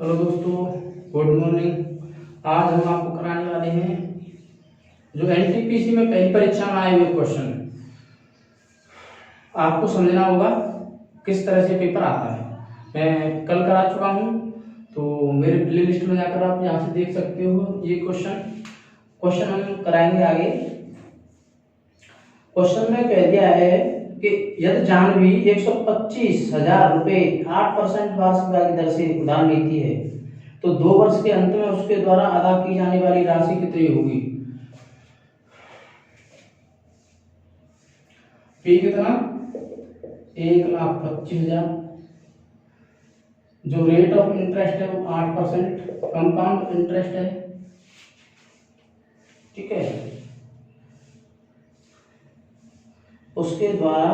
Hello दोस्तों, good morning. आज हम आपको कराने वाले हैं जो एनटीपीसी में पहली परीक्षा में आए हुए क्वेश्चन। आपको समझना होगा किस तरह से पेपर आता है। मैं कल करा चुका हूँ, तो मेरे प्ले लिस्ट में जाकर आप यहाँ से देख सकते हो। ये क्वेश्चन हम कराएंगे आगे। क्वेश्चन में कह दिया है कि यदि जाह्नवी 125,000 रुपए 8% वार्षिक ब्याज दर से उधार लेती है तो 2 वर्ष के अंत में उसके द्वारा अदा की जाने वाली राशि कितनी होगी। पी कितना 1,25,000। जो रेट ऑफ इंटरेस्ट है वो 8% कंपाउंड इंटरेस्ट है। ठीक है, उसके द्वारा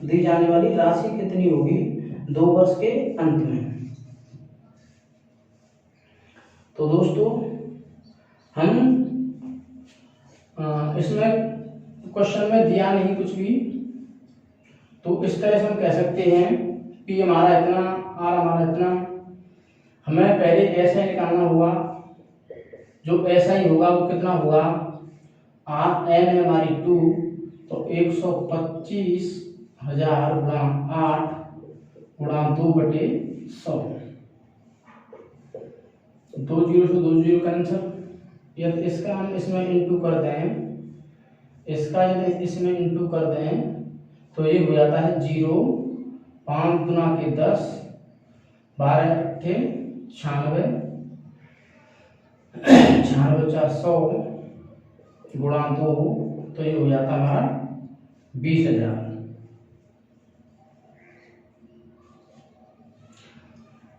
दी जाने वाली राशि कितनी होगी 2 वर्ष के अंत में। तो दोस्तों हम इसमें क्वेश्चन में दिया नहीं कुछ भी, तो इस तरह से हम कह सकते हैं पी हमारा इतना, आर हमारा इतना। हमें पहले ऐसा ही निकालना होगा। जो ऐसा ही होगा वो कितना होगा, आर एन है हमारी 2, तो 125,000 गुणा 8 गुणा 2/100। 2 जीरो से 2 जीरो कैंसिल। यदि इसका हम इसमें इंटू कर दें, इसका यदि इसमें इंटू कर दें तो ये हो जाता है 0। 5 गुना के 10, 12 अट्ठे 96, 96,400 गुणा 2, तो ये हो जाता हमारा 20,000।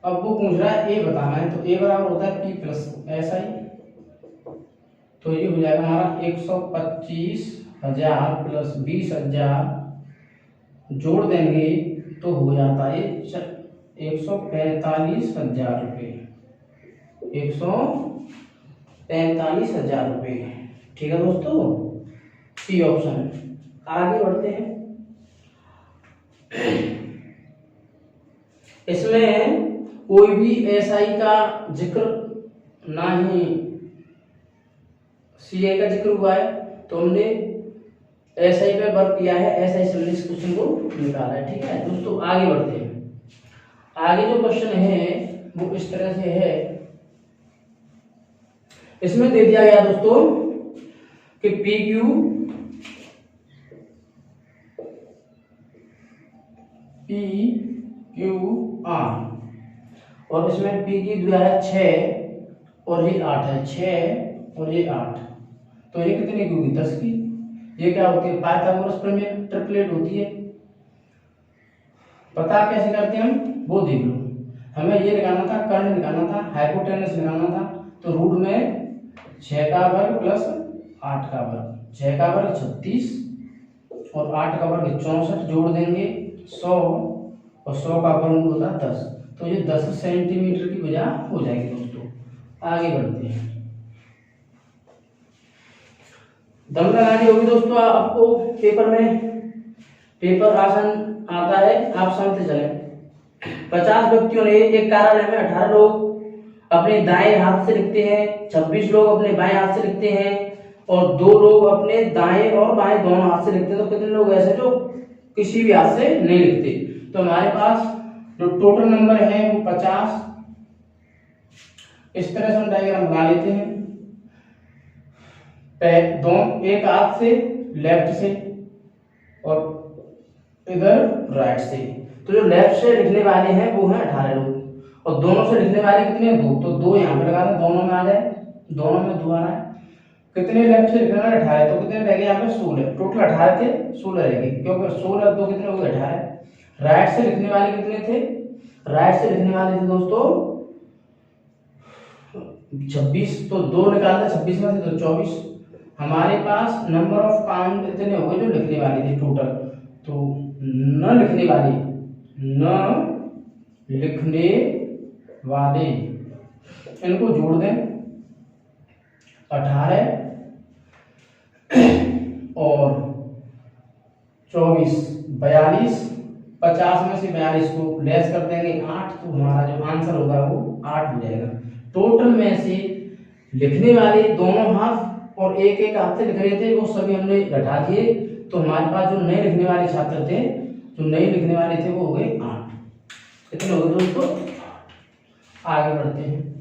अब वो पूछ रहा है ए बताना है, तो ए बराबर होता है पी प्लस ऐसा ही। तो ये हो जाएगा हमारा 125,000 प्लस 20,000 जोड़ देंगे तो हो जाता है 145,000 रुपये। 145,000 रुपये। ठीक है दोस्तों, सी ऑप्शन। आगे बढ़ते हैं। इसमें कोई भी एसआई का जिक्र ना ही सीआई का जिक्र हुआ है, तो हमने एसआई पे वर्क किया है, एसआई से हमने इस क्वेश्चन को निकाला है। ठीक है दोस्तों, आगे बढ़ते हैं। आगे जो क्वेश्चन है वो इस तरह से है। इसमें दे दिया गया दोस्तों कि पी क्यू आर, और इसमें पी की दिया है 6 और ये 8 है। 6 और ये 8, तो ये कितनी की होगी 10 की। ये क्या होती है, पाइथागोरस प्रमेय, ट्रिपलेट होती है। पता कैसे करते हैं हम, वो देख लो। हमें ये निकालना था, कर्ण निकालना था, हाइपोटेनस निकालना था। तो रूट में 6 का वर्ग प्लस 8 का वर्ग, 6 का वर्ग 36 और 8 का वर्ग 64, जोड़ देंगे 100 और 100 का वर्ग होता है 10। तो ये 10 सेंटीमीटर की भुजा हो जाएगी दोस्तों। आगे बढ़ते हैं। दम लगानी होगी दोस्तों आपको पेपर में। पेपर आसान आता है, आप समझते चले। 50 व्यक्तियों ने एक कार्यालय में 18 लोग अपने दाएं हाथ से लिखते हैं, 26 लोग अपने बाएं हाथ से लिखते हैं और 2 लोग अपने दाएं और बाएं दोनों हाथ से लिखते हैं। तो कितने लोग ऐसे जो किसी भी हाथ से नहीं लिखते। तो हमारे पास जो टोटल नंबर है वो 50। इस तरह से हम डायग्राम बना लेते हैं। एक हाथ से लेफ्ट से और इधर राइट से। तो जो लेफ्ट से लिखने वाले हैं वो हैं 18 लोग और दोनों से लिखने वाले कितने हैं 2। तो 2 यहाँ पे लगा दें, दोनों में आ जाए, दोनों में 2 आ रहा है। कितने लेफ्ट से लिखने वाले 18, तो कितने रह गए यहाँ पे 16। टोटल 18 थे, 16 रह गए, क्योंकि 16 2 कितने हो गए 18। राइट से लिखने वाले कितने थे, राइट से लिखने वाले थे दोस्तों 26। तो 2 निकालते 26 में से तो 24। हमारे पास नंबर ऑफ काउंट इतने हो गए जो लिखने वाले थे टोटल। तो न लिखने वाले इनको जोड़ दें 18 और 24, 42, 50 में से 42 को लेस कर देंगे 8, तो हमारा जो आंसर होगा वो 8 हो जाएगा। टोटल में से लिखने वाले दोनों हाथ और एक एक हाथ से लिख रहे थे वो सभी हमने घटा दिए, तो हमारे पास जो नए लिखने वाले छात्र थे, जो नए लिखने वाले थे वो हो गए 8। कितने हो गए दोस्तों? आगे बढ़ते हैं।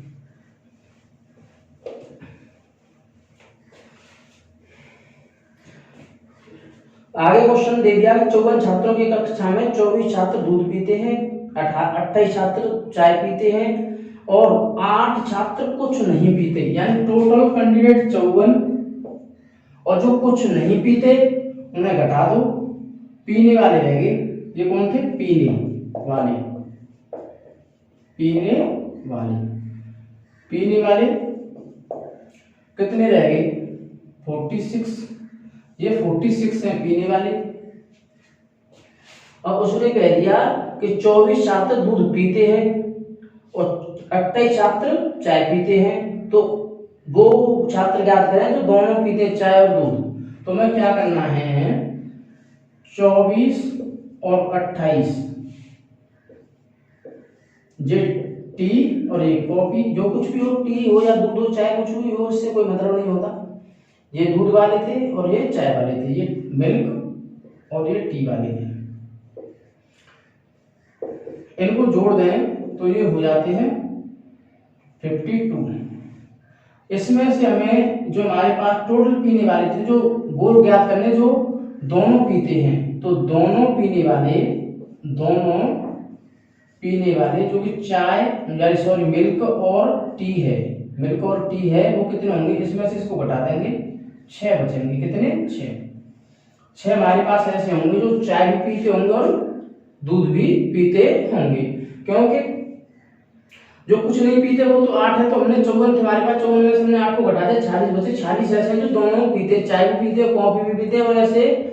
आगे क्वेश्चन दे दिया कि 54 छात्रों की कक्षा में 24 छात्र दूध पीते हैं, 28 छात्र चाय पीते हैं और 8 छात्र कुछ नहीं पीते, यानी टोटल कैंडिडेट 54 और जो कुछ नहीं पीते उन्हें घटा दो, पीने वाले रह गए। ये कौन थे? पीने वाले। पीने वाले कितने रह गए? 46। ये 46 हैं पीने वाले। अब उसने कह दिया कि 24 छात्र दूध पीते हैं और 28 छात्र चाय पीते हैं, तो वो छात्र ज्ञात करें जो दोनों पीते हैं, चाय और दूध। तो हमें क्या करना है? 24 और 28 जे टी और एक कॉफी, जो कुछ भी हो, टी हो या दूध हो, चाय कुछ भी हो, इससे कोई मतलब नहीं होता। ये दूध वाले थे और ये चाय वाले थे, ये मिल्क और ये टी वाले थे। इनको जोड़ दें तो ये हो जाते हैं 52। इसमें से हमें जो हमारे पास टोटल पीने वाले थे, जो वो ज्ञात करने जो दोनों पीते हैं, तो दोनों पीने वाले जो कि चाय यानी सॉरी मिल्क और टी है, वो कितने होंगे? इसमें से इसको घटा देंगे, 6 बचेंगे। कितने? 6 हमारे पास ऐसे होंगे जो चाय भी पीते होंगे और दूध भी पीते होंगे, क्योंकि जो कुछ नहीं पीते वो तो 8 है, तो हमने 54 हमारे पास 54 में से हमने 8 को घटा दिया, 46 बचे। 46 ऐसे जो दोनों पीते, चाय भी पीते कॉफी भी पीते, और ऐसे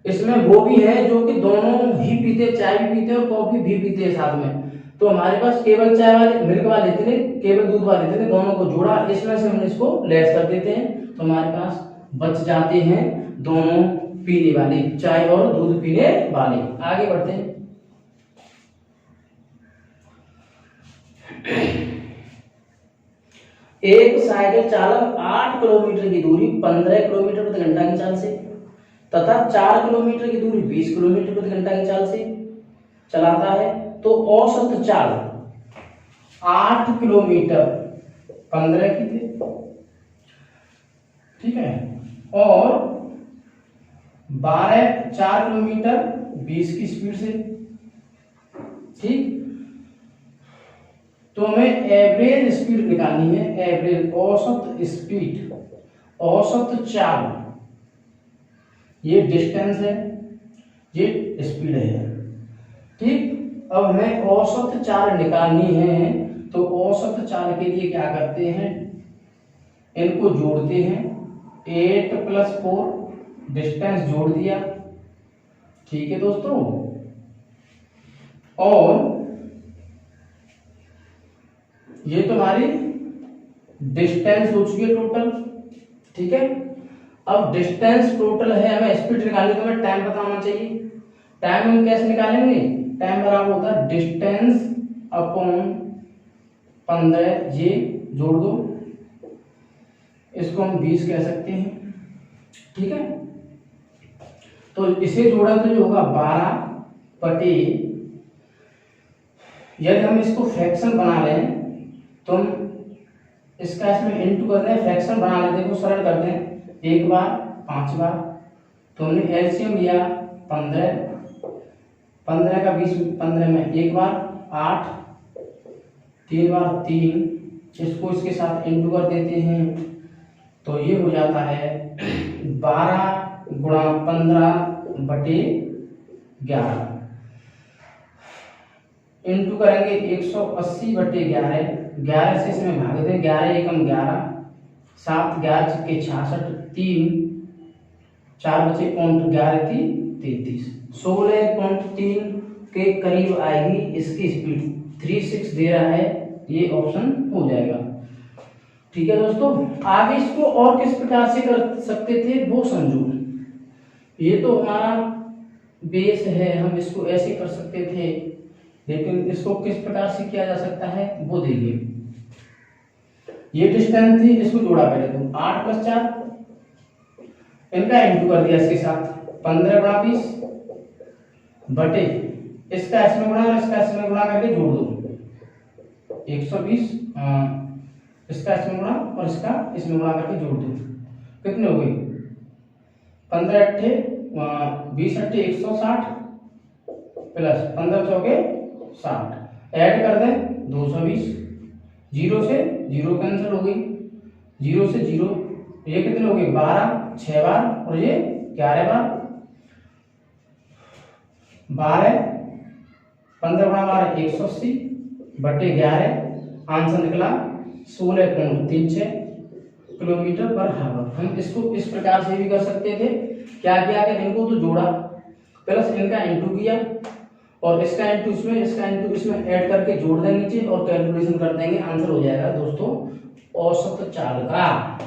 इसमें वो भी है जो कि दोनों ही पीते, चाय भी पीते और कॉफी भी पीते साथ में। तो हमारे पास केवल चाय वाले, मिल्क वाले थे, केवल दूध वाले थे, दोनों को जोड़ा, इसमें से हम इसको लेस कर देते हैं, तो हमारे पास बच जाते हैं दोनों पीने वाले, चाय और दूध पीने वाले। आगे बढ़ते हैं। एक साइकिल चालक 8 किलोमीटर की दूरी 15 किलोमीटर प्रति घंटा की चाल से तथा 4 किलोमीटर की दूरी 20 किलोमीटर प्रति घंटा की चाल से चलाता है, तो औसत चाल 8 किलोमीटर 15 की थी, ठीक है, और 4 किलोमीटर 20 की स्पीड से, ठीक। तो हमें एवरेज स्पीड निकालनी है, एवरेज औसत स्पीड, औसत चाल, ये डिस्टेंस है, ये स्पीड है, ठीक। अब हमें औसत चाल निकालनी है, तो औसत चाल के लिए क्या करते हैं? इनको जोड़ते हैं, 8 + 4 डिस्टेंस जोड़ दिया, ठीक है दोस्तों, और ये तो हमारी डिस्टेंस हो चुकी है टोटल, ठीक है। अब डिस्टेंस टोटल है, हमें स्पीड निकालनी, तो हमें टाइम पता होना चाहिए। टाइम हम कैसे निकालेंगे? टाइम बराबर होता है डिस्टेंस अपॉन 15, ये जोड़ दो, इसको हम 20 कह सकते हैं, ठीक है। तो इसे जोड़ा तो जो होगा 12/, यदि हम इसको फ्रैक्शन बना लें तो हम इसका इसमें इनटू कर दें, फ्रैक्शन बना लेते हैं, सरल कर दें, 1 बार 5 बार, तो हमने एलसीएम लिया 15 का 20 15 में 1 बार 8, 3 बार 3, इसको इसके साथ इनटू कर देते हैं, तो ये हो जाता है 12 × 15/11, इनटू करेंगे 180/11, 11 से इसमें भाग दें, 11 एकम 11, 7 11 छक्के 66, 3 4 बचे 11 की 33, 16.3 के करीब आएगी इसकी स्पीड, 36 दे रहा है, ये ऑप्शन हो जाएगा, ठीक है दोस्तों। आगे इसको और किस प्रकार से कर सकते थे वो समझो। ये तो हमारा बेस है, हम इसको ऐसे कर सकते थे, लेकिन इसको किस प्रकार से किया जा सकता है वो देखिए। ये डिस्टेंस थी, इसको जोड़ा पहले तो 8 + 4, इनका इंटू कर दिया इसके साथ 15 × 20 बटे इसका इसमें गुणा और इसका इसमें गुणा करके जोड़ दो 120, इसका इसमें गुणा और इसका इसमें गुणा करके जोड़ दो, कितने हो गए 15 × 20 = 160 प्लस 15 × 4 = 60, ऐड कर दें 220, 0 से 0 कैंसिल हो गई, 0 से 0, ये कितने हो गए 12, 6 बार और ये 11 बार, 12 15 × 12 180 बटे 11, आंसर निकला 16.36 km/h। हम इसको इस प्रकार से भी कर सकते थे, क्या किया कि इनको तो जोड़ा प्लस इनका इंटू किया और इसका इंटू इसमें, इसका इंटू इसमें ऐड करके जोड़ देंगे नीचे और कैलकुलेशन कर देंगे, आंसर हो जाएगा दोस्तों औसत चाल का,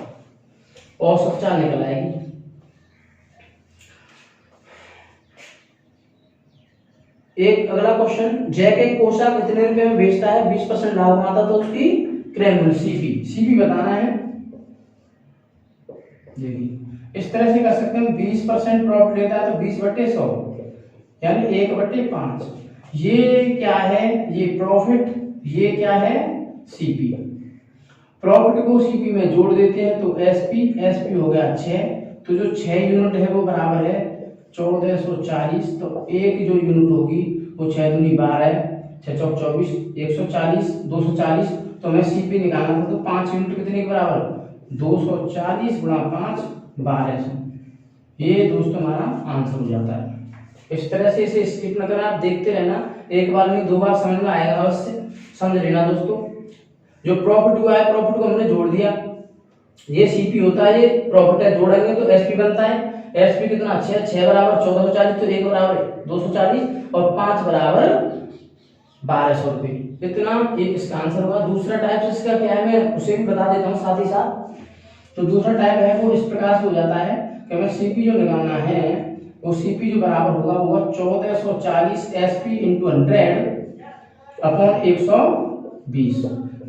औसत चाल निकल आएगी। एक अगला क्वेश्चन, जैक एक कोसा कितने रुपए में बेचता है, 20% लाभ कमाता तो उसकी क्रय सीपी बताना है। देखिए इस तरह से कर सकते हैं, 20% प्रॉफिट लेता है तो 20/100 यानी 1/5। ये क्या है, ये प्रॉफिट, ये क्या है सीपी। प्रॉफिट को सीपी में जोड़ देते हैं तो एसपी हो गया 6, तो जो 6 यूनिट है वो बराबर है 1440, तो एक जो यूनिट होगी वो 6 दूनी 12, 6 चौक 24, 140, 240, तो हमें सीपी निकालना था तो 5 यूनिट कितने के बराबर 240 × 5 1200। ये दोस्तों हमारा आंसर हो जाता है। इस तरह से इसे स्किप न करना, आप देखते रहना, एक बार नहीं 2 बार समझ में आएगा, अवश्य समझ लेना दोस्तों। जो प्रॉफिट हुआ है, प्रॉफिट को हमने जोड़ दिया, ये सीपी होता है, ये प्रॉफिट है, जोड़ेंगे तो एसपी बनता है। एसपी कितना 6 बराबर 1440, तो 1 बराबर 240 और 5 बराबर 1200 रुपये, इतना ये इसका आंसर होगा। दूसरा टाइप इसका क्या है मैं उसे भी बता देता हूँ साथ ही साथ। तो दूसरा टाइप है वो इस प्रकार से हो जाता है कि हमें सीपी जो निकालना है वो सीपी जो बराबर होगा वो 1440 एसपी × 100/120।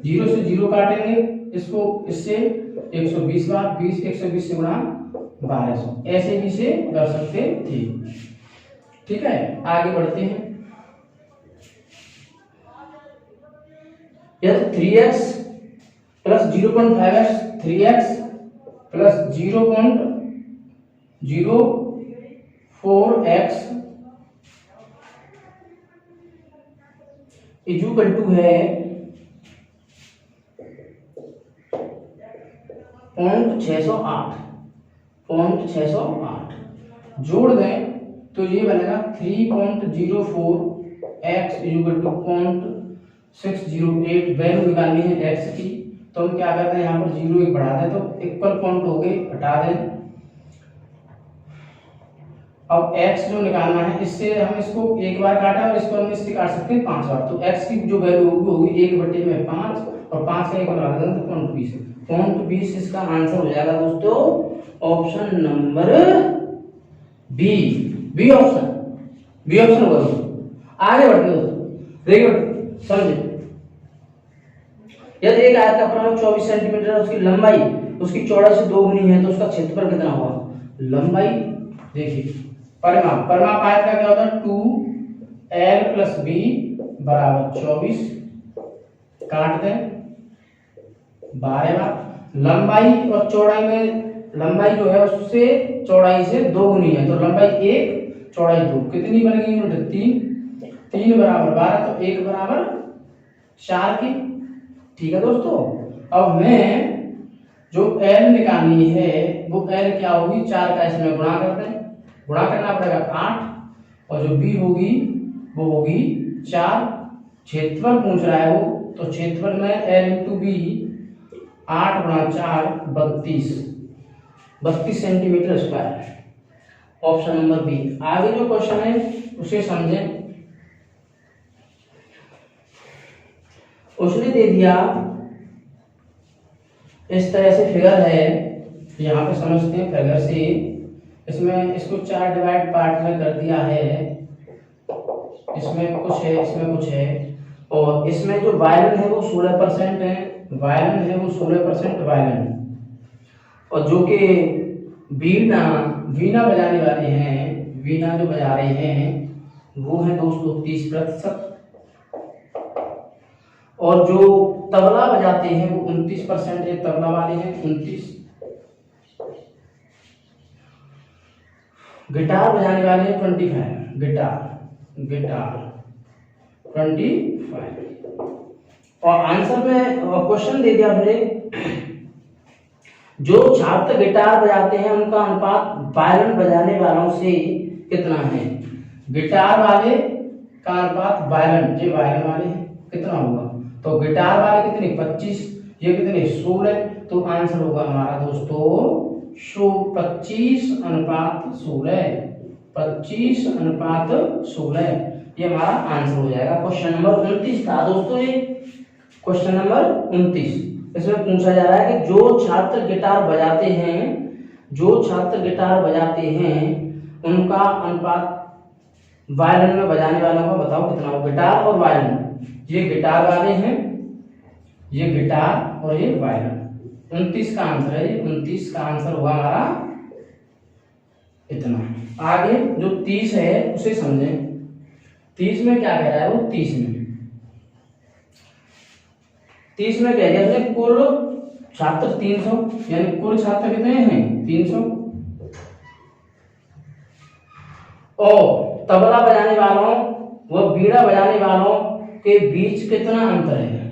0 से 0 काटेंगे इसको, इससे 120 बार, 20 120 से गुणा 1200, ऐसे भी से कर सकते थे। ठीक है, आगे बढ़ते हैं। यदि 3x + 0.5x 3x + 0.04x = है 0.608, जोड़ दें तो ये बनेगा 3.04x = 0.608। वैल्यू निकालनी है x की, तो हम क्या करते हैं यहाँ पर 0 एक बढ़ा दें तो इक्वल पॉइंट हो गए, हटा दें। अब x जो निकालना है, इससे हम इसको एक बार काटा और इसको हम इससे काट सकते हैं 5 बार, तो x की जो वैल्यू होगी 1/5 और 5 का 1 बना दें तो 0.20 इसका आंसर हो जाएगा दोस्तों ऑप्शन नंबर बी ऑप्शन होगा दोस्तों। आगे बढ़ते दोस्तों, देखिए समझे, यदि एक आयत का परिमाण 24 सेंटीमीटर है, उसकी लंबाई उसकी चौड़ाई से 2 गुनी है तो उसका क्षेत्रफल कितना होगा। लंबाई देखिए, परिमाप आयत का क्या होता है 2l + b = 24, काट दें 12 बार। लंबाई और चौड़ाई में, लंबाई जो है उससे चौड़ाई से 2 गुनी है, तो लंबाई 1 चौड़ाई 2, कितनी बन गई यूनिट 3 बराबर 12, तो 1 बराबर 4 की। ठीक है दोस्तों, अब हमें जो l निकालनी है वो l क्या होगी, 4 का इसमें गुणा कर दें, गुणा करना पड़ेगा 8, और जो b होगी वो होगी 4। क्षेत्रफल पूछ रहा है वो, तो क्षेत्रफल में l × b 8 × 4 32 centimetre square, option number B. आगे जो क्वेश्चन है उसे समझें। उसने दे दिया इस तरह से फिगर है, यहाँ पे समझते हैं फिगर से। इसमें इसको 4 डिवाइड पार्ट में कर दिया है, इसमें कुछ है, इसमें कुछ है, और इसमें जो वायलिन है वो 16% है, वायलिन है वो 16% वायलिन, और जो कि वीणा वीणा बजाने वाले हैं, वीणा जो बजा रहे हैं वो है दोस्तों 30%, और जो तबला बजाते हैं वो 29% है, तबला वाले हैं 29, गिटार बजाने वाले हैं 25, गिटार 25, और आंसर में क्वेश्चन दे दिया फिर, जो छात्र गिटार बजाते हैं उनका अनुपात वायलिन बजाने वालों से कितना है। गिटार वाले का अनुपात वायलिन, ये वायलिन वाले हैं, कितना होगा, तो गिटार वाले कितने 25, ये कितने 16, तो आंसर होगा हमारा दोस्तों 25 अनुपात 16, 25 अनुपात 16, ये हमारा आंसर हो जाएगा। क्वेश्चन नंबर 29 था दोस्तों ये, क्वेश्चन नंबर 29। इसमें पूछा जा रहा है कि जो छात्र गिटार बजाते हैं, जो छात्र गिटार बजाते हैं उनका अनुपात वायलिन में बजाने वालों का बताओ कितना हो। गिटार और वायलिन, ये गिटार वाले हैं, ये गिटार और ये वायलिन, 29 का आंसर है, ये 29 का आंसर होगा हमारा इतना। आगे जो 30 है उसे समझें, 30 में क्या कह रहा है वो, 30 में कह दिया हमने कुल छात्र 300, यानी कुल छात्र कितने हैं 300, और तबला बजाने वालों व बीड़ा बजाने वालों के बीच कितना अंतर है।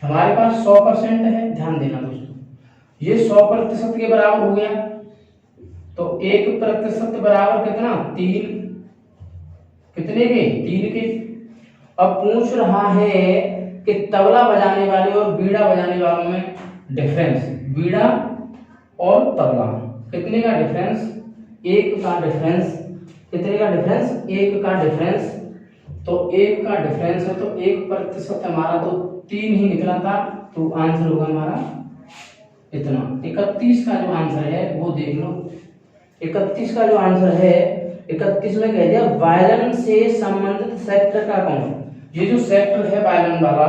हमारे पास 100% है, ध्यान देना दोस्तों, ये 100% के बराबर हो गया, तो 1% बराबर कितना 3, कितने के 3 के। अब पूछ रहा है कि तबला बजाने वाले और बीड़ा बजाने वालों में डिफरेंस, बीड़ा और तबला कितने का डिफरेंस, 1 का डिफरेंस, कितने का डिफरेंस 1 का डिफरेंस, तो 1 का डिफरेंस है, तो 1% हमारा तो 3 ही निकला था, तो आंसर होगा हमारा इतना। 31 का जो आंसर है वो देख लो, 31 का जो आंसर है, 31 में कह दिया वायलिन से संबंधित सेक्टर का कौन। ये जो सेक्टर है वायलिन वाला,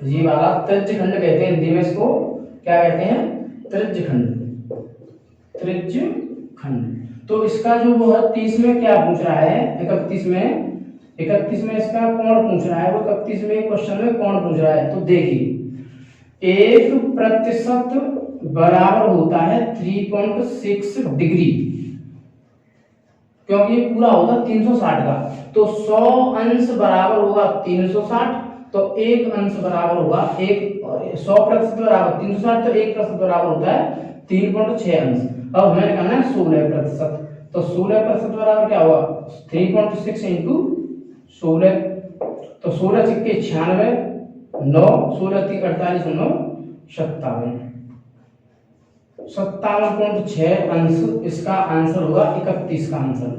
ये वाला तृज्यखंड कहते हैं हिंदी में, इसको क्या कहते हैं तृज्यखंड, तृज्यखंड। तो इसका जो वो है 30 में क्या पूछ रहा है, 31 में इसका कोण पूछ रहा है, वो 31 में क्वेश्चन में कोण पूछ रहा है। तो देखिए 1% बराबर होता है 3.6 डिग्री, क्योंकि ये पूरा होगा 360 का, तो 100 अंश बराबर होगा 360, तो 1 अंश बराबर होगा 100% बराबर 360, तो 1% बराबर होता है 3.6 अंश। अब हमें निकालना है 16%, तो 16% बराबर क्या होगा 3.6 इंटू 16, तो 16 सिक्के 96, 9 16 3 48 9 57, 57.6 अंश इसका आंसर होगा 31 का आंसर।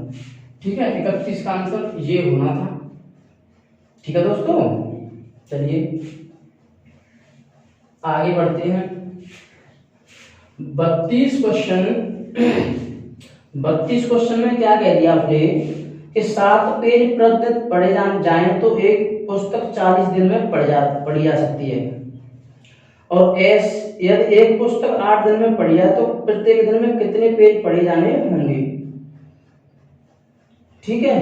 ठीक है, 31 का आंसर ये होना था। ठीक है दोस्तों, चलिए आगे बढ़ते हैं। 32 क्वेश्चन में क्या कह दिया आपने कि 7 पेज प्रतिदिन पढ़े जाएं तो एक पुस्तक 40 दिन में पढ़ी जा सकती है, और यदि एक पुस्तक 8 दिन में पढ़ी जाए तो प्रत्येक दिन में कितने पेज पढ़े जाने होंगे। ठीक है,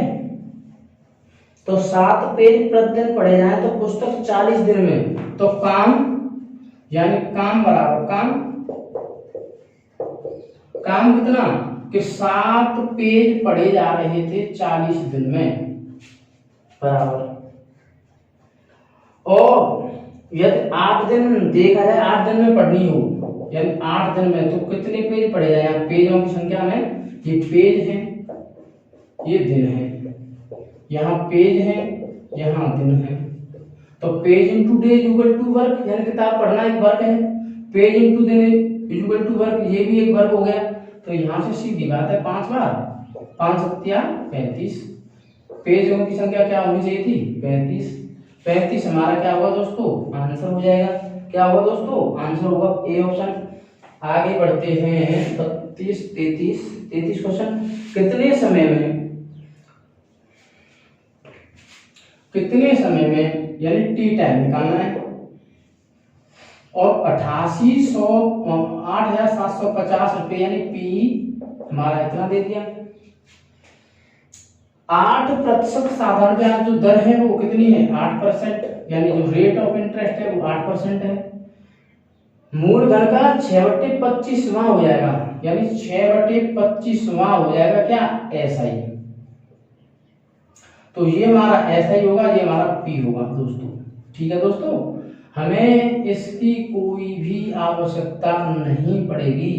तो 7 पेज प्रतिदिन पढ़े जाएं तो पुस्तक 40 दिन में, तो काम यानी काम बराबर काम कितना कि 7 पेज पढ़े जा रहे थे 40 दिन में बराबर, और यदि 8 दिन देखा जाए 8 दिन में पढ़नी हो, यानी 8 दिन में तो कितने पेज पढ़े जाए। यहाँ पेजों की संख्या में ये पेज है, ये दिन है, यहाँ पेज है, यहाँ दिन है, तो page into day equal to work, यानी किताब पढ़ना एक वर्क है, पेज इंटू दिन इक्वल टू वर्क, ये भी एक वर्क हो गया। तो यहाँ से सीधी बात है 5 बार 5 सत्या 35, पेजों की संख्या क्या होनी चाहिए थी 35 हमारा क्या होगा दोस्तों आंसर हो जाएगा। क्या होगा दोस्तों आंसर होगा ए ऑप्शन। आगे बढ़ते हैं 32 33 क्वेश्चन। कितने समय में यानी टी टाइम निकालना है। और 8,750 रुपये यानी पी हमारा इतना दे दिया। 8% साधारण ब्याज जो दर है वो कितनी है 8%, यानी जो रेट ऑफ इंटरेस्ट है वो 8% है। मूलधन का 6/25वां हो जाएगा, यानी 6/25वां हो जाएगा क्या SI। तो ये हमारा SI होगा, ये हमारा P होगा दोस्तों। ठीक है दोस्तों, हमें इसकी कोई भी आवश्यकता नहीं पड़ेगी,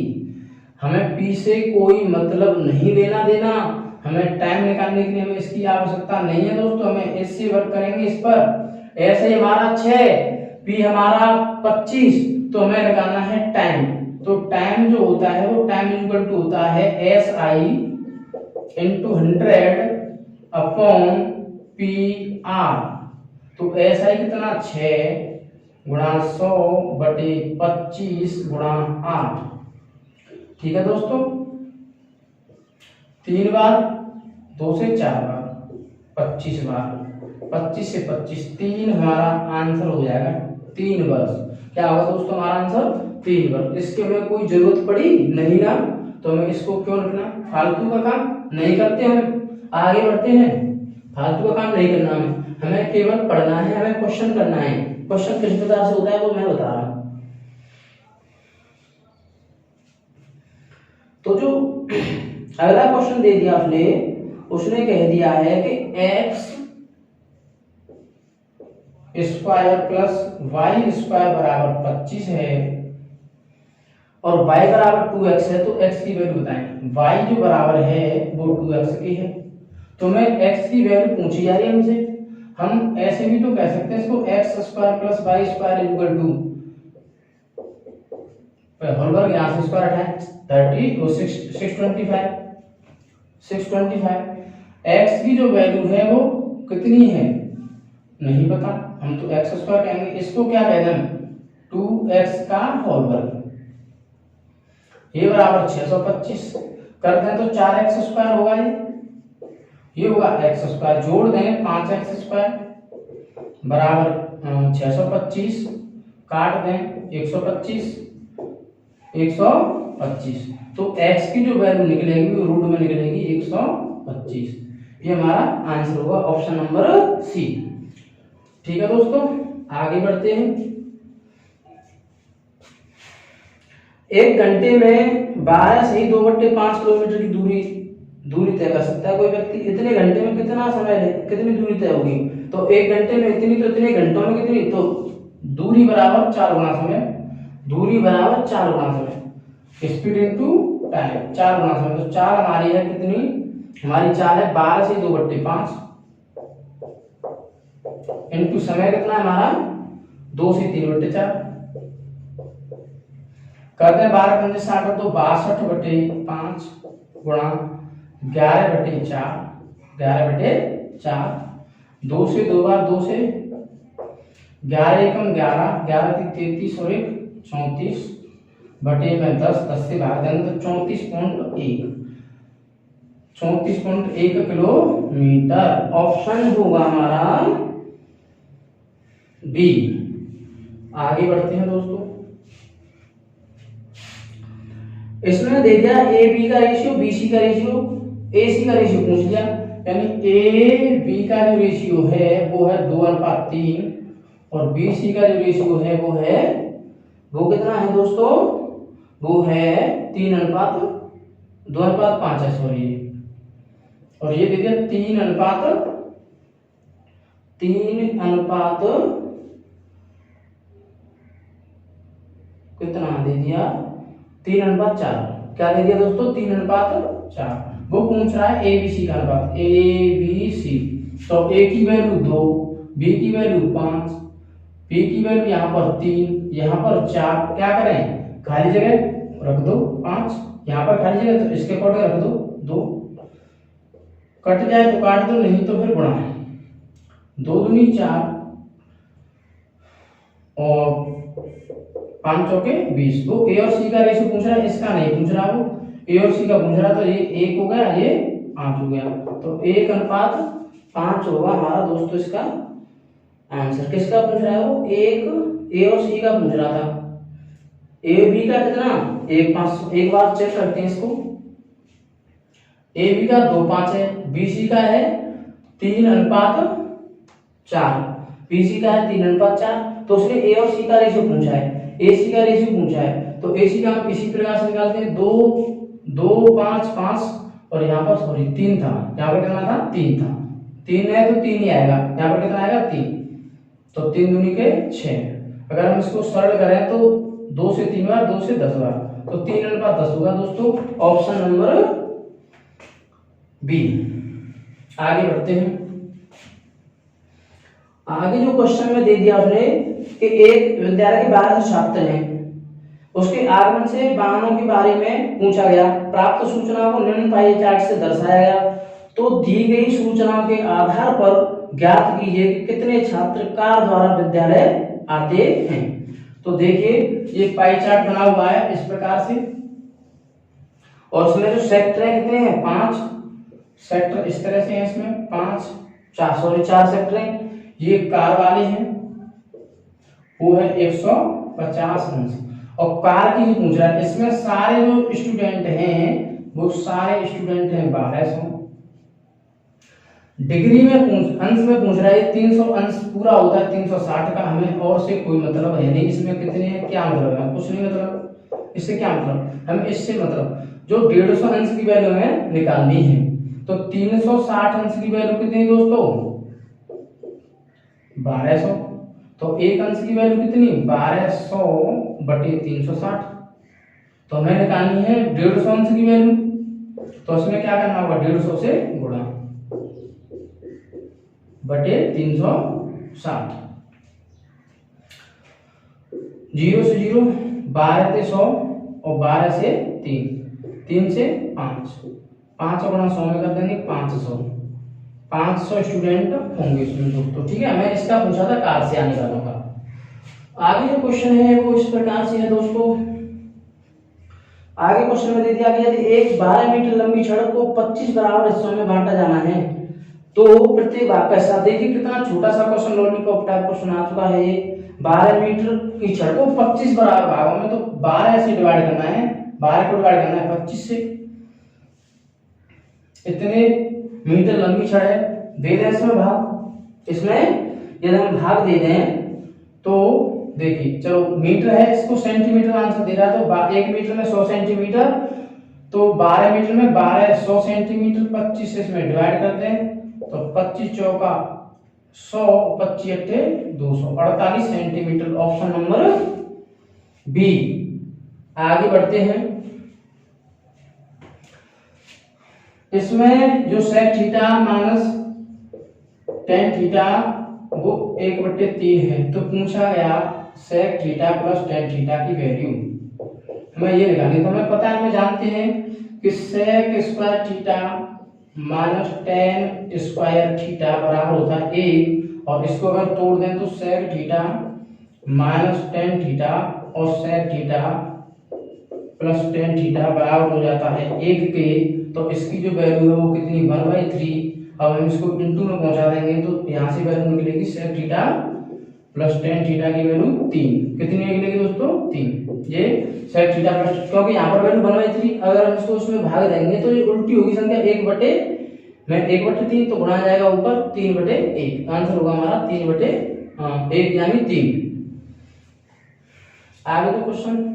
हमें P से कोई मतलब नहीं लेना देना, हमें टाइम निकालने के लिए हमें इसकी आवश्यकता नहीं है दोस्तों। हमें इससे वर्क करेंगे इस पर। SI हमारा 6, P हमारा 25, तो हमें निकालना है टाइम। तो टाइम जो होता है वो टाइम इक्वल टू होता है SI इंटू 100 अपॉन PR। तो SI कितना 6 गुणा 100/25 गुणा 8। ठीक है दोस्तों, 3 बार 2 से 4 बार 25 बार, 25 से 25 3 हमारा आंसर हो जाएगा 3 वर्ष। क्या होगा दोस्तों हमारा आंसर 3 वर्ष। इसके हमें कोई जरूरत पड़ी नहीं ना, तो हमें इसको क्यों रखना, फालतू का काम नहीं करते हम, आगे बढ़ते हैं। फालतू का काम नहीं करना हमें केवल पढ़ना है, हमें क्वेश्चन करना है। क्वेश्चन किस प्रकार से होता है वो मैं बता रहा हूं। तो जो अगला क्वेश्चन दे दिया उसने कह दिया है कि x square plus Y square बराबर 25 है और y बराबर 2x है। तो x की वैल्यू बताएं। y जो बराबर है वो 2x की है, तो मैं x की वैल्यू पूछी जा रही है हमसे। हम ऐसे भी तो कह सकते हैं इसको x square plus Y square equal to whole वर्ग, यहाँ से स्क्वायर हटाएं 30 और 625। x की जो वैल्यू है वो कितनी है नहीं पता, हम तो x स्क्वायर कहेंगे। इसको क्या कहते हैं 2x का होल वर्ग, ये बराबर 625 करते हैं तो 4x स्क्वायर होगा, ये होगा x स्क्वायर, जोड़ दें 5x स्क्वायर बराबर 625, काट दें 125। तो x की जो वैल्यू निकलेगी वो रूट में निकलेगी 125। ये हमारा आंसर होगा ऑप्शन नंबर सी। ठीक है दोस्तों, आगे बढ़ते हैं। 1 घंटे में 12 से 2/5 किलोमीटर की दूरी तय कर सकता है कोई व्यक्ति। इतने घंटे में कितना समय कितनी दूरी तय होगी, तो 1 घंटे में इतनी, तो इतने घंटों में कितनी, तो दूरी बराबर 4 गुना समय, दूरी बराबर 4 गुना समय, स्पीड इनटू टाइम 4 गुना समय। तो 4 हमारी है कितनी, हमारी 4 है 12 से 2/5 इनटू समय कितना है हमारा 2 से 3/4। करते हैं 12 पंजे 60, तो 62/5 गुणा 11/4, 11/4, 2 से 2 बार 2 से 11 एकम 11, 11 33 और 1 34 बटे में 10, 10 से भाग देंगे तो 34.1 किलोमीटर। ऑप्शन होगा हमारा बी। आगे बढ़ते हैं दोस्तों, इसमें दे दिया ए बी का रेशियो, बी सी का रेशियो, ए सी का रेशियो पूछ लिया, यानी ए बी का जो रेशियो है वो है 2:3 और बी सी का जो रेशियो है वो कितना है दोस्तों, वो है 2:5 है सॉरी, और ये दे दिया 3:3 कितना दे दिया 3:4। क्या दे दिया दोस्तों 3:4। वो पूछ रहा है ए बी सी का अनुपात, ए बी सी। तो ए की वैल्यू 2, बी की वैल्यू 5, पी की वैल्यू यहाँ पर 3, यहाँ पर 4। क्या करें, खाली जगह रख दो 5, यहाँ पर खाली जगह तो इसके अकॉर्डिंग रख दो 2, कट जाए तो काट दो, नहीं तो फिर गुणा 2 दूनी 4 और 5 चौके 20। वो ए और सी का रेशियो पूछ रहा है, इसका नहीं पूछ रहा, वो ए और सी का पूछ रहा, तो ये 1 हो गया, ये 5 हो गया, तो 1:5 होगा हमारा दोस्तों इसका आंसर। किसका पूछ रहा है वो? एक ए और सी का पूछ रहा था। ए बी का कितना? 1:5। एक बार चेक करते हैं इसको। ए बी का 2:5 है, बी सी का है 3:4, बी सी का है 3:4। तो उसने ए और सी का रेशियो पूछा है, ए सी का रेशियो पूछा है, तो ए सी का हम इसी प्रकार से निकालते हैं। 2 2 5 5 और यहाँ पर सॉरी 3 था, यहाँ पर कितना था? 3 था। 3 है तो 3 ही आएगा, यहाँ पर कितना आएगा? 3। तो 3 दूनी के 6। अगर हम इसको सरल करें तो 2 से 3 बार, 2 से 10 बार, तो 3:10 होगा दोस्तों, ऑप्शन नंबर बी। आगे बढ़ते हैं। आगे जो क्वेश्चन में दे दिया उसने कि एक विद्यालय के 12 छात्र हैं, उसके आगमन से वाहनों के बारे में पूछा गया, प्राप्त सूचनाओं को निम्न पाई चार्ट से दर्शाया गया, तो दी गई सूचनाओं के आधार पर ज्ञात कीजिए कि कितने छात्र कार द्वारा विद्यालय आते हैं। तो देखिए ये पाई चार्ट बना हुआ है इस प्रकार से, और उसमें जो सेक्टर है कितने हैं? 5 सेक्टर इस तरह से हैं, इसमें 4 सेक्टर हैं। ये कार वाले हैं, वो है 150 अंश, और कार की पूछ रहा है। इसमें सारे जो स्टूडेंट हैं वो सारे स्टूडेंट हैं 1200। डिग्री में अंश में पूछ रहा है, 300 अंश पूरा होता है 360 का, हमें और से कोई मतलब है नहीं। इसमें कितने हैं क्या मतलब है? कुछ नहीं मतलब। इससे क्या मतलब? हमें इससे मतलब जो 150 अंश की वैल्यू हमें निकालनी है, तो 360 अंश की वैल्यू कितनी दोस्तों? 1200। तो एक अंश की वैल्यू कितनी? 1200/360। तो हमें निकालनी है 150 अंश की वैल्यू, तो इसमें क्या करना होगा? 150 से गुणा बटे 360। 0 से 0, 12 से 100 और 12 से 3, 3 से 5, 5 गुणा 100 में कर देंगे 500। 500 स्टूडेंट होंगे इसमें दोस्तों, ठीक है। हमें इसका पूछा था कार से आने वालों का। आगे जो क्वेश्चन है वो इस प्रकार से है दोस्तों। आगे क्वेश्चन में दे दिया कि यदि एक 12 मीटर लंबी सड़क को 25 बराबर हिस्सों में बांटा जाना है तो प्रत्येक भाग कैसा? देखिए कितना छोटा सा क्वेश्चन, लॉलीपॉप टाइप क्वेश्चन आ चुका है ये। 12 मीटर की सड़क को 25 बराबर भागों में, तो 12 से डिवाइड करना है, 12 को डिवाइड करना है 25 से। इतने मीटर लंबी सड़क है, दे दें इसमें भाग। इसमें यदि हम भाग दे दें तो देखिए, चलो मीटर है, इसको सेंटीमीटर आंसर दे रहा है, तो 1 मीटर में 100 सेंटीमीटर, तो 12 मीटर में 12 100 सेंटीमीटर, 25 से इसमें डिवाइड करते हैं, तो 25 चौका 100, 25 अट्ठे 200, 48 सेंटीमीटर, ऑप्शन नंबर बी। आगे बढ़ते हैं। इसमें जो sec theta minus tan theta वो 1/3 है, तो पूछा गया sec theta plus tan theta की वैल्यू हमें ये निकालनी। तो हमें पता है, हमें जानते हैं कि sec square theta minus tan square theta बराबर होता है 1, और इसको अगर तोड़ दें तो sec theta minus tan theta और sec theta plus tan theta बराबर हो जाता है 1 के। तो इसकी जो वैल्यू है वो कितनी? 1/3। अब हम इसको इनटू में पहुंचा देंगे तो यहाँ से वैल्यू निकलेगी sec theta plus tan theta की वैल्यू 3। कितनी निकलेगी दोस्तों? 3। ये सेक थीटा प्लस, क्योंकि यहाँ पर वैल्यू 1/3, अगर हम इसको उसमें भाग देंगे तो ये उल्टी होगी संख्या, 1/3 तो गुणा जाएगा ऊपर 3/1। आंसर होगा हमारा 3/1 यानी 3। आगे तो क्वेश्चन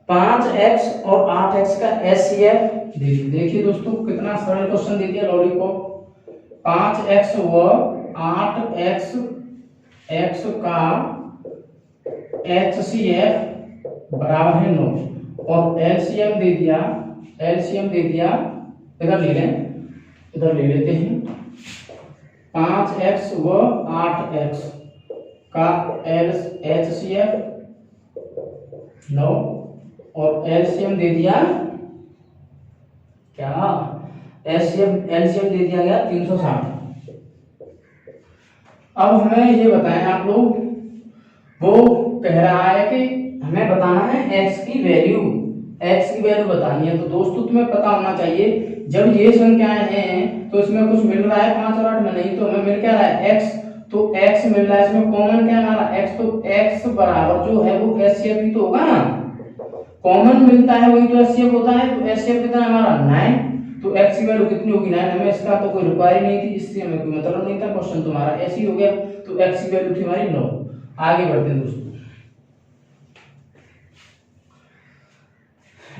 5x और 8x का HCF देखिए दोस्तों, कितना सरल क्वेश्चन दे दिया लॉलीपॉप। 5x व 8x का HCF बराबर है 9, और LCM दे दिया, इधर ले लें, इधर ले लेते हैं। 5x व 8x का HCF 9 और एलसीएम दे दिया क्या? एलसीएम दे दिया गया 360। अब हमें ये बताएं आप लोग, वो कह रहा है कि हमें बताना है x की वैल्यू बतानी है। तो दोस्तों तुम्हें पता होना चाहिए, जब ये संख्याएं हैं तो इसमें कुछ मिल रहा है 5 और 8 में नहीं, तो हमें मिल क्या रहा है x, तो x मिल रहा है, इसमें कॉमन क्या हमारा x, तो x बराबर जो है वो एचसीएफ ही तो होगा ना, कॉमन मिलता है वही तो एचसीएफ होता है। तो एचसीएफ कितना है हमारा 9, तो x की वैल्यू कितनी होगी 9, हमें इसका तो कोई रिक्वायरी नहीं थी, इससे हमें कोई मतलब नहीं था, क्वेश्चन तुम्हारा ऐसे ही हो गया। तो x की वैल्यू थी हमारी 9। आगे बढ़ते हैं दोस्तों,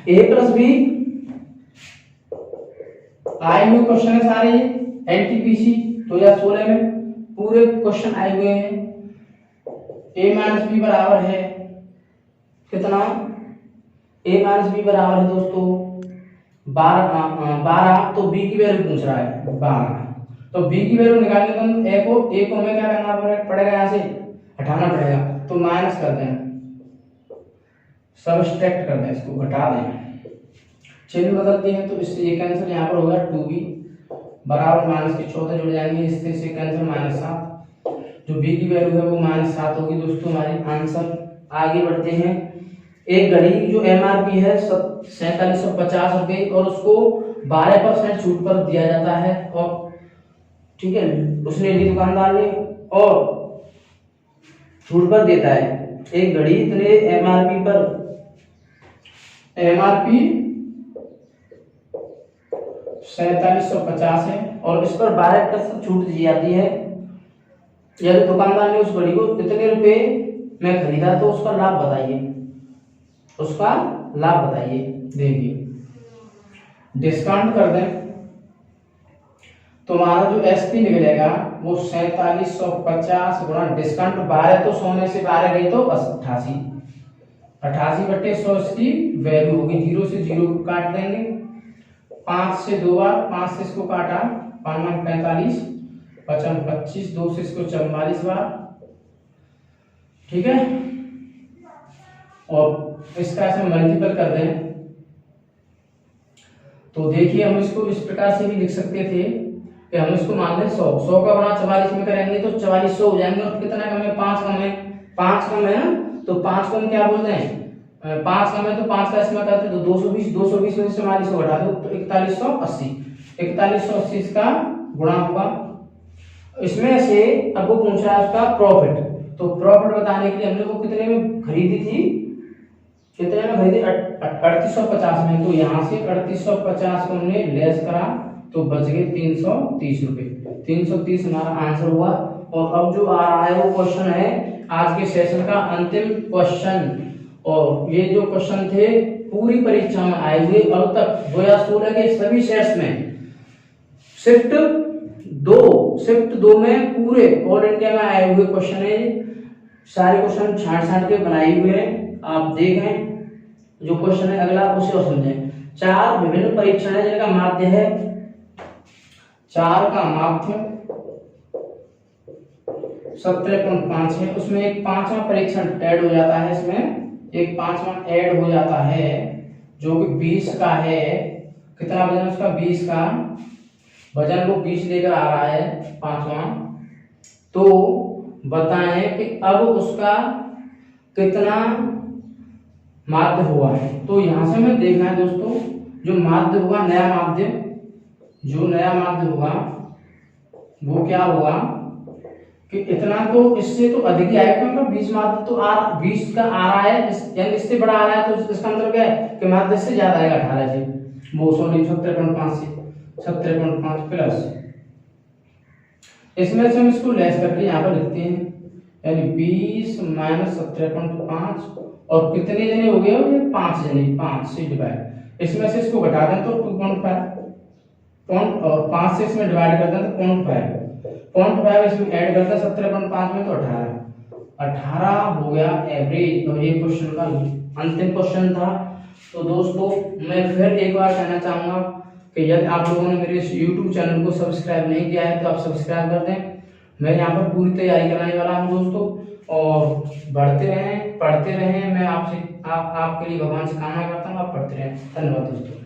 a प्लस बी आए हुए क्वेश्चन है सारे, एनटीपीसी 2016 में पूरे क्वेश्चन आए हुए हैं। a माइनस बी बराबर है कितना, a माइनस बी बराबर है दोस्तों 12, तो b की वैल्यू पूछ रहा है 12, तो b की वैल्यू निकालने तो a को हमें क्या करना पड़ेगा, यहाँ से हटाना पड़ेगा, तो माइनस कर दें, सबट्रैक्ट कर दें, इसको घटा दें, चिन्ह बदलते हैं तो इससे ये कैंसिल, यहाँ पर होगा 2b बराबर माइनस के 14 जुड़ जाएंगे, इससे से कैंसिल -7, जो b की वैल्यू है वो -7 होगी दोस्तों हमारी आंसर। आगे बढ़ते हैं, एक घड़ी जो एमआरपी है 4750 रुपए और उसको 12% छूट पर दिया जाता है, और ठीक है उसने ली दुकानदार ने और छूट पर देता है। एक घड़ी इतने एमआरपी 4750 है और इस पर 12% छूट दी जाती है। यदि दुकानदार ने उस घड़ी को कितने रुपए में खरीदा तो उसका लाभ बताइए, देखिए डिस्काउंट कर दें तो हमारा जो एसपी निकलेगा वो 4750 गुणा डिस्काउंट 12, तो 100 में से 12 गई तो 88/100 इसकी वैल्यू होगी। 0 से 0 को काट देंगे, 5 से 2 बार, 5 से इसको काटा 5 45, 55 25, 2 से इसको 44 बार, ठीक है, और इसका ऐसे मल्टीपल कर दें तो देखिए हम इसको इस प्रकार से भी लिख सकते थे कि हम इसको मान लें 100 का गुणा 44 में करेंगे तो 4400 हो जाएंगे, और कितना कम है 5 कम है, 5 कम है ना, तो 5 को हम क्या बोलते हैं 5 कम है, तो 5 का इसमें करते तो 220 में से 4400 घटा दो तो 4180 इसका गुणा होगा। इसमें से अब वो पूछ रहा है उसका प्रॉफिट, तो प्रॉफिट बताने के लिए हमने वो कितने में खरीदी थी, 3850 में, तो यहाँ से 3850 को हमने लेस करा तो बच गए 330 रुपए, 330 हमारा आंसर हुआ। और अब जो आ रहा है वो क्वेश्चन है आज के सेशन का अंतिम क्वेश्चन, और ये जो क्वेश्चन थे पूरी परीक्षा में आए हुए अब तक 2016 के सभी सेट्स में, शिफ्ट 2 में पूरे ऑल इंडिया में आए हुए क्वेश्चन है, सारे क्वेश्चन छांट के बनाए हुए हैं, आप देखें जो क्वेश्चन है अगला उसे और समझें। 4 विभिन्न परीक्षण है जिनका माध्य है 4 का माध्य 17.5 है, उसमें एक 5वां परीक्षण ऐड हो जाता है, इसमें एक 5वां ऐड हो जाता है जो कि 20 का है। कितना वजन उसका 20 का वजन वो 20 लेकर आ रहा है 5वां, तो बताएं कि अब उसका कितना माध्य हुआ है। तो यहां से हमें देखना है दोस्तों जो माध्य होगा नया माध्य होगा वो क्या होगा कि इतना, तो इससे तो अधिक ही आएगा क्योंकि 20 माध्य तो 20 का आ रहा है, यानी इससे बड़ा आ रहा है, तो इसका मतलब क्या है कि माध्य से ज्यादा आएगा 18 से, वो 17.5 से 17.5 प्लस, इसमें से हम इसको लेस करके यहाँ पर लिखते हैं, यानी 20 माइनस 17.5 और कितने जने हो गए, 5 जने, 5 से डिवाइड, इसमें से इसको घटा दें तो 2.5 और 5 से इसमें डिवाइड कर दें तो 0.5 इसमें ऐड करते हैं 17.5 में तो 18 हो गया एवरेज। तो ये क्वेश्चन का अंतिम क्वेश्चन था। तो दोस्तों मैं फिर एक बार कहना चाहूंगा कि यदि आप लोगों ने मेरे इस YouTube चैनल को सब्सक्राइब नहीं किया है तो आप सब्सक्राइब कर दें। मैं यहाँ पर पूरी तैयारी कराने वाला हूँ दोस्तों, और बढ़ते रहें, पढ़ते रहें। मैं आपसे आपके लिए भगवान से कामना करता हूँ, आप पढ़ते रहें। धन्यवाद दोस्तों।